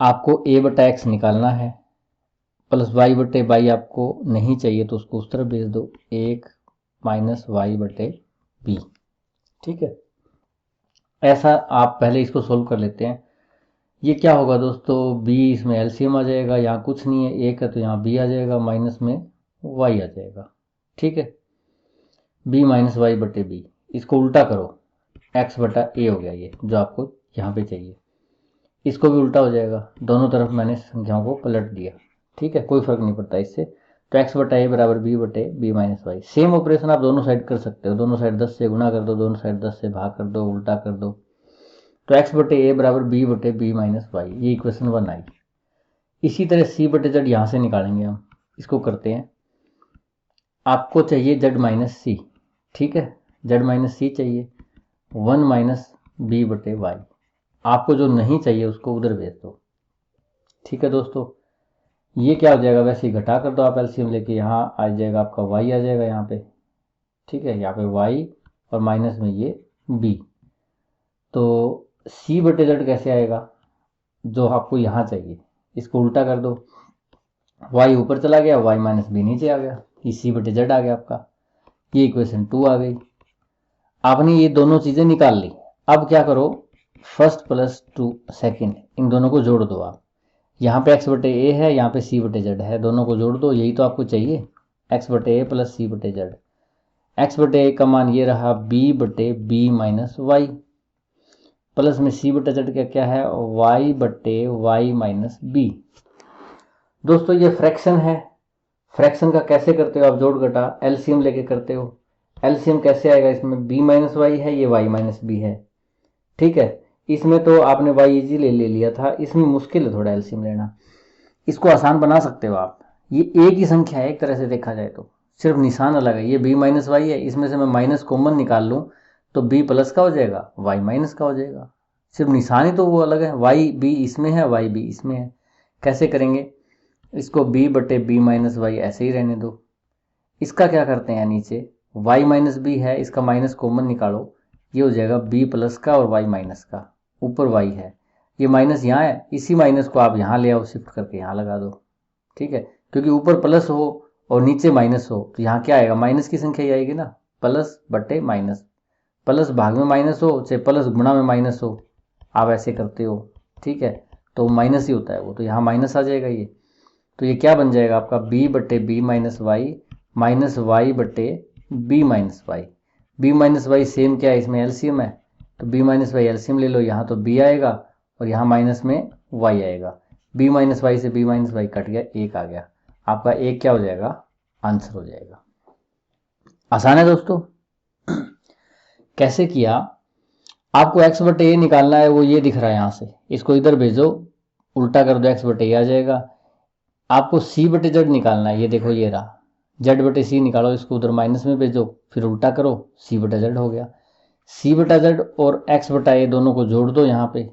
आपको a/x निकालना है, प्लस y/y आपको नहीं चाहिए तो उसको उस तरफ भेज दो, 1 - y/b, ठीक है, ऐसा आप पहले इसको सोल्व कर लेते हैं। ये क्या होगा दोस्तों, b इसमें एलसीएम आ जाएगा, यहाँ कुछ नहीं है, 1 है तो यहाँ b आ जाएगा, माइनस में y आ जाएगा, ठीक है, b - y/b, इसको उल्टा करो, x/a हो गया ये जो आपको यहाँ पे चाहिए, इसको भी उल्टा हो जाएगा, दोनों तरफ मैंने संख्याओं को पलट दिया, ठीक है, कोई फर्क नहीं पड़ता इससे, तो x/a = b/b - y, same operation आप दोनों साइड कर सकते हो, दोनों साइड 10 से गुना कर दो, दोनों साइड 10 से भाग कर दो, उल्टा कर दो, तो x/a = b/b - y, ये इक्वेशन 1 आई। इसी तरह c/z यहाँ से निकालेंगे हम, इसको करते हैं, आपको चाहिए z - c, ठीक है, z - c चाहिए, 1 - b/y, आपको जो नहीं चाहिए उसको उधर भेज दो, ठीक है दोस्तों। ये क्या हो जाएगा, वैसे ही घटा कर दो आप एलसीएम लेके, यहाँ आ जाएगा आपका y आ जाएगा यहाँ पे, ठीक है, यहाँ पे y और माइनस में ये b। तो c बटे z कैसे आएगा, जो आपको यहाँ चाहिए इसको उल्टा कर दो, y ऊपर चला गया, y माइनस बी नीचे आ गया, ये c बटे z आ गया आपका। ये इक्वेशन 2 आ गई। आपने ये दोनों चीज़ें निकाल ली। अब क्या करो, फर्स्ट प्लस टू सेकेंड, इन दोनों को जोड़ दो आप। यहाँ पे x बटे ए है, यहाँ पे c बटे z है, दोनों को जोड़ दो, यही तो आपको चाहिए, x बटे ए प्लस c बटे z। x बटे ए का मान ये रहा b बटे b माइनस वाई, प्लस में c बटे z का क्या है, y बटे y माइनस बी। दोस्तों ये फ्रैक्शन है, फ्रैक्शन का कैसे करते हो आप, जोड़ घटा एलसीएम लेके करते हो। एलसीएम कैसे आएगा, इसमें b माइनस वाई है, ये y माइनस बी है, ठीक है। इसमें तो आपने y इजी ले लिया था, इसमें मुश्किल है थोड़ा एलसीएम लेना। इसको आसान बना सकते हो आप, ये एक ही संख्या है एक तरह से देखा जाए तो, सिर्फ निशान अलग है। ये b माइनस वाई है, इसमें से मैं माइनस कॉमन निकाल लूँ तो b प्लस का हो जाएगा, y माइनस का हो जाएगा, सिर्फ निशान ही तो वो अलग है। y b इसमें है, y b इसमें है। कैसे करेंगे इसको, b बटे b माइनस वाई ऐसे ही रहने दो। इसका क्या करते हैं, नीचे y माइनस बी है, इसका माइनस कॉमन निकालो, ये हो जाएगा b प्लस का और y माइनस का, ऊपर y है, ये माइनस यहाँ है, इसी माइनस को आप यहाँ ले आओ, शिफ्ट करके यहाँ लगा दो, ठीक है। क्योंकि ऊपर प्लस हो और नीचे माइनस हो तो यहाँ क्या आएगा, माइनस की संख्या ही आएगी ना, प्लस बटे माइनस, प्लस भाग में माइनस हो चाहे प्लस गुणा में माइनस हो, आप ऐसे करते हो, ठीक है। तो माइनस ही होता है वो, तो यहाँ माइनस आ जाएगा ये। तो ये क्या बन जाएगा आपका, b बटे b minus y minus y बटे b minus y. b minus y same क्या है, इसमें एलसीएम है, तो b माइनस वाई एलसीएम ले लो, यहाँ तो b आएगा और यहाँ माइनस में y आएगा। b माइनस वाई से b माइनस वाई कट गया, एक आ गया, आपका एक क्या हो जाएगा, आंसर हो जाएगा। आसान है दोस्तों। कैसे किया, आपको x बटे ए निकालना है, वो ये दिख रहा है यहाँ से, इसको इधर भेजो, उल्टा कर दो, x बटे ए आ जाएगा। आपको c बटे z निकालना है, ये देखो ये रहा, z बटे c निकालो, इसको उधर माइनस में भेजो, फिर उल्टा करो, c बटा z हो गया। c बटा z और x बटा ए दोनों को जोड़ दो। यहाँ पे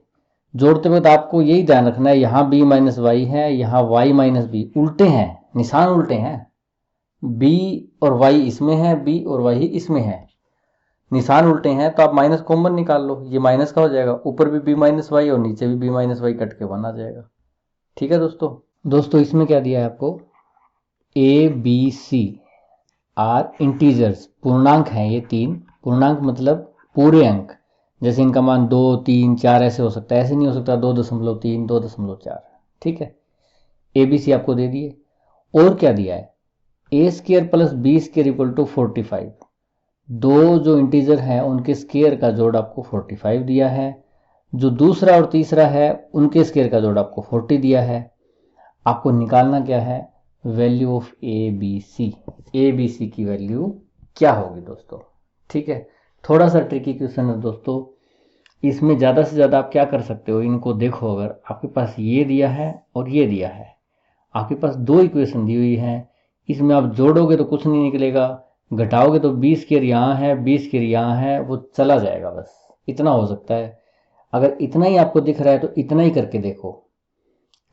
जोड़ते वक्त आपको यही ध्यान रखना है, यहाँ b माइनस वाई है, यहाँ y माइनस बी, उल्टे हैं, निशान उल्टे हैं, b और y इसमें है, b और y इसमें है, निशान उल्टे हैं, तो आप माइनस कॉमन निकाल लो, ये माइनस का हो जाएगा, ऊपर भी b माइनस वाई और नीचे भी b माइनस वाई कट के 1 आ जाएगा, ठीक है दोस्तों इसमें क्या दिया है आपको, A B C are integers, पूर्णांक हैं ये तीन, पूर्णांक मतलब पूरे अंक, जैसे इनका मान 2, 3, 4 ऐसे हो सकता है, ऐसे नहीं हो सकता 2.3, 2.4, ठीक है। ए बी सी आपको दे दिए, और क्या दिया है, a square plus b square equal to 45, दो जो इंटीजर हैं उनके स्क्वायर का जोड़ आपको 45 दिया है, जो दूसरा और तीसरा है उनके स्क्वायर का जोड़ आपको 40 दिया है। आपको निकालना क्या है, value of A B C की वैल्यू क्या होगी दोस्तों, ठीक है। थोड़ा सा ट्रिकी क्वेश्चन है दोस्तों, इसमें ज़्यादा से ज़्यादा आप क्या कर सकते हो, इनको देखो, अगर आपके पास ये दिया है और ये दिया है, आपके पास दो इक्वेशन दी हुई है, इसमें आप जोड़ोगे तो कुछ नहीं निकलेगा, घटाओगे तो बी स्क्वायर यहाँ है, बी स्क्वायर यहाँ है, वो चला जाएगा, बस इतना हो सकता है। अगर इतना ही आपको दिख रहा है तो इतना ही करके देखो।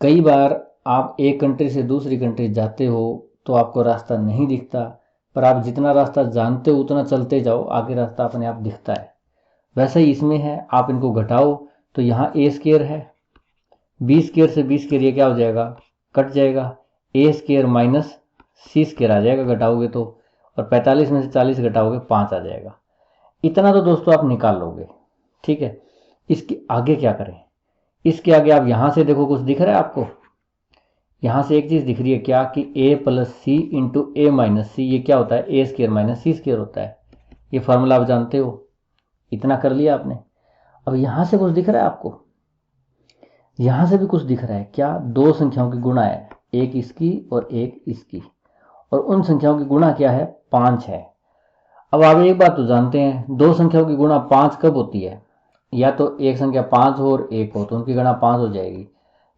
कई बार आप एक कंट्री से दूसरी कंट्री जाते हो तो आपको रास्ता नहीं दिखता, पर आप जितना रास्ता जानते हो उतना चलते जाओ, आगे रास्ता अपने आप दिखता है। वैसे ही इसमें है, आप इनको घटाओ तो यहाँ ए स्क्वायर है, बी स्क्वायर से बी स्क्वायर ये क्या हो जाएगा, कट जाएगा, ए स्क्वायर माइनस सी स्क्वायर आ जाएगा घटाओगे तो, और 45 में से 40 घटाओगे 5 आ जाएगा। इतना तो दोस्तों आप निकाल लोगे, ठीक है। इसके आगे क्या करें, इसके आगे आप यहाँ से देखो, कुछ दिख रहा है आपको, यहाँ से एक चीज़ दिख रही है क्या, कि a plus c into a minus c, ये क्या होता है, a square minus c square होता है, ये फार्मूला आप जानते हो, इतना कर लिया आपने। अब यहाँ से कुछ दिख रहा है आपको, यहाँ से भी कुछ दिख रहा है क्या, दो संख्याओं की गुणा है, एक इसकी और एक इसकी, और उन संख्याओं की गुणा क्या है, 5 है। अब आप एक बात तो जानते हैं, दो संख्याओं की गुणा 5 कब होती है, या तो एक संख्या 5 हो और 1 हो तो उनकी गणना 5 हो जाएगी।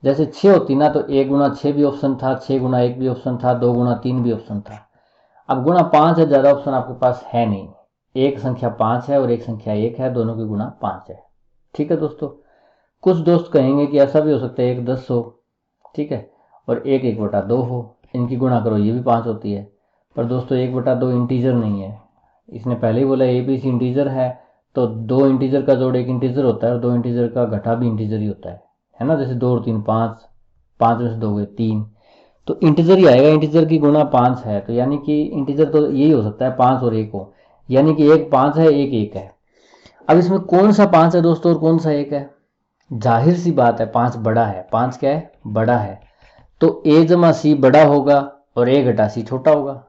जैसे 6 होती ना, तो 1 गुणा 6 भी ऑप्शन था, 6 गुणा 1 भी ऑप्शन था, 2 गुणा 3 भी ऑप्शन था। अब गुणा 5 है, ज़्यादा ऑप्शन आपके पास है नहीं, एक संख्या 5 है और एक संख्या 1 है, दोनों की गुणा 5 है, ठीक है दोस्तों। कुछ दोस्त कहेंगे कि ऐसा भी हो सकता है 1 10 हो, ठीक है, और 1 1/2 हो, इनकी गुणा करो ये भी 5 होती है, पर दोस्तों 1/2 इंटीजर नहीं है, इसने पहले ही बोला ए बी सी इंटीजर है, तो 2 इंटीजर का जोड़ 1 इंटीजर होता है और 2 इंटीजर का घटा भी इंटीजर ही होता है ना। जैसे 2 और 3 5, 5 में से 2 गए 3, तो इंटीजर ही आएगा। इंटीजर की गुणा 5 है, तो यानी कि इंटीजर तो यही हो सकता है 5 और 1 हो, यानी कि एक 5 है एक 1 है। अब इसमें कौन सा 5 है दोस्तों और कौन सा 1 है? जाहिर सी बात है 5 बड़ा है। 5 क्या है? बड़ा है। तो ए जमा सी बड़ा होगा और ए घटा सी छोटा होगा।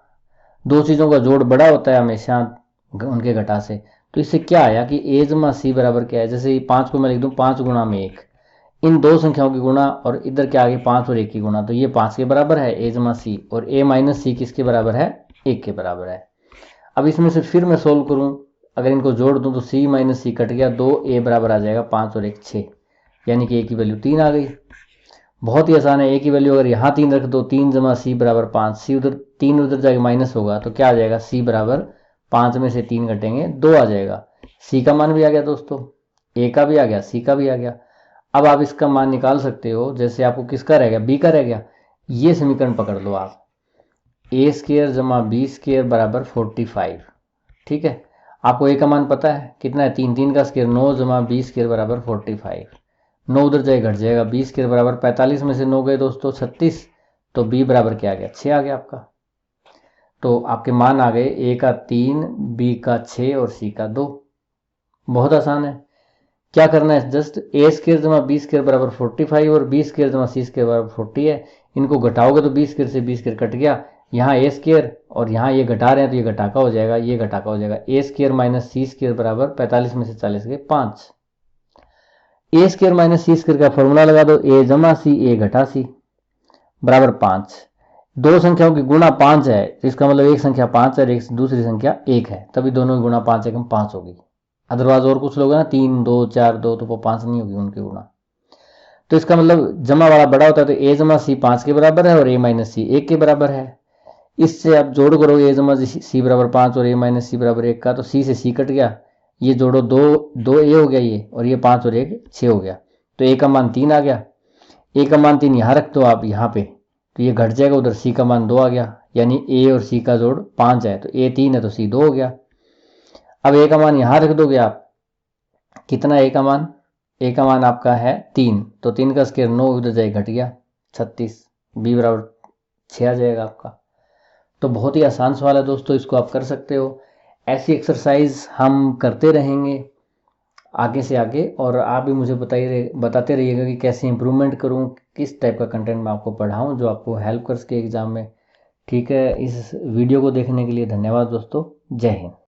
दो चीज़ों का जोड़ बड़ा होता है हमेशा उनके घटा से। तो इससे क्या आया कि ए जमा सी बराबर क्या है? जैसे 5 को मैं लिख दूं 5 गुणा में 1, इन दो संख्याओं की गुणा और इधर क्या आगे 5 और 1 की गुणा, तो ये 5 के बराबर है ए जमा सी, और ए माइनस सी किसके बराबर है? 1 के बराबर है। अब इसमें से फिर मैं सोल्व करूं, अगर इनको जोड़ दूं तो सी माइनस सी कट गया, 2 ए बराबर आ जाएगा 5 और 1 6, यानी कि ए की वैल्यू 3 आ गई। बहुत ही आसान है। ए की वैल्यू अगर यहाँ 3 रख दो, 3 जमा सी बराबर 5, सी उधर 3 उधर जाके माइनस होगा, तो क्या आ जाएगा? सी बराबर 5 में से 3 घटेंगे 2 आ जाएगा। सी का मान भी आ गया दोस्तों, ए का भी आ गया, सी का भी आ गया। अब आप इसका मान निकाल सकते हो। जैसे आपको किसका रह गया? बी का रह गया। ये समीकरण पकड़ लो आप, ए स्क्वायर जमा बी स्क्वायर बराबर 45। ठीक है, आपको ए का मान पता है कितना है? 3, 3 का स्क्वायर 9 जमा बी स्क्वायर बराबर 45। 9 उधर जाए घट जाएगा, बी स्क्वायर बराबर 45 में से 9 गए दोस्तों 36, तो बी बराबर क्या आ गया? 6 आ गया आपका। तो आपके मान आ गए ए का 3, बी का 6 और सी का 2। बहुत आसान है। क्या करना है? जस्ट ए स्क्वायर जमा बी स्क्वायर बराबर 45 और बी स्क्वायर जमा सी स्क्वायर बराबर 40 है। इनको घटाओगे तो बी स्क्वायर से बी स्क्वायर कट गया, यहाँ ए स्क्वायर और यहाँ ये घटा रहे हैं तो ये घटाका हो जाएगा, ये घटाका हो जाएगा। ए स्क्वायर माइनस सी स्क्वायर बराबर 45 में से 40 गए 5। ए स्क्वायर माइनस सी स्क्वायर का फॉर्मूला लगा दो, ए जमा सी ए घटा सी बराबर 5। दो संख्याओं की गुणा 5 है, इसका मतलब एक संख्या 5 है और एक दूसरी संख्या 1 है, तभी दोनों की गुणा 5 एकम 5 होगी। अदरवाइज और कुछ लोग है ना 3 2 4 2, तो वो 5 नहीं होगी उनकी गुणा। तो इसका मतलब जमा वाला बड़ा होता है, तो ए जमा सी 5 के बराबर है और ए माइनस सी 1 के बराबर है। इससे आप जोड़ करोगे ए जमा सी बराबर 5 और ए माइनस सी बराबर 1 का, तो सी से सी कट गया, ये जोड़ो 2 ए हो गया ये, और ये 5 और 1 6 हो गया, तो ए का मान 3 आ गया। ए का मान 3 यहाँ रख दो आप यहाँ पे, तो ये घट जाएगा, उधर सी का मान 2 आ गया, यानी ए और सी का जोड़ 5 है, तो ए 3 है तो सी 2 हो गया। अब ए का मान यहाँ रख दोगे आप, कितना ए का मान? ए का मान आपका है 3, तो 3 का स्क्वायर 9 उधर जाए घट गया 36, बी बराबर 6 आ जाएगा आपका। तो बहुत ही आसान सवाल है दोस्तों, इसको आप कर सकते हो। ऐसी एक्सरसाइज हम करते रहेंगे आगे से आगे, और आप भी मुझे बताते रहिएगा कि कैसे इंप्रूवमेंट करूं, किस टाइप का कंटेंट मैं आपको पढ़ाऊं जो आपको हेल्प कर सके एग्जाम में। ठीक है, इस वीडियो को देखने के लिए धन्यवाद दोस्तों। जय हिंद।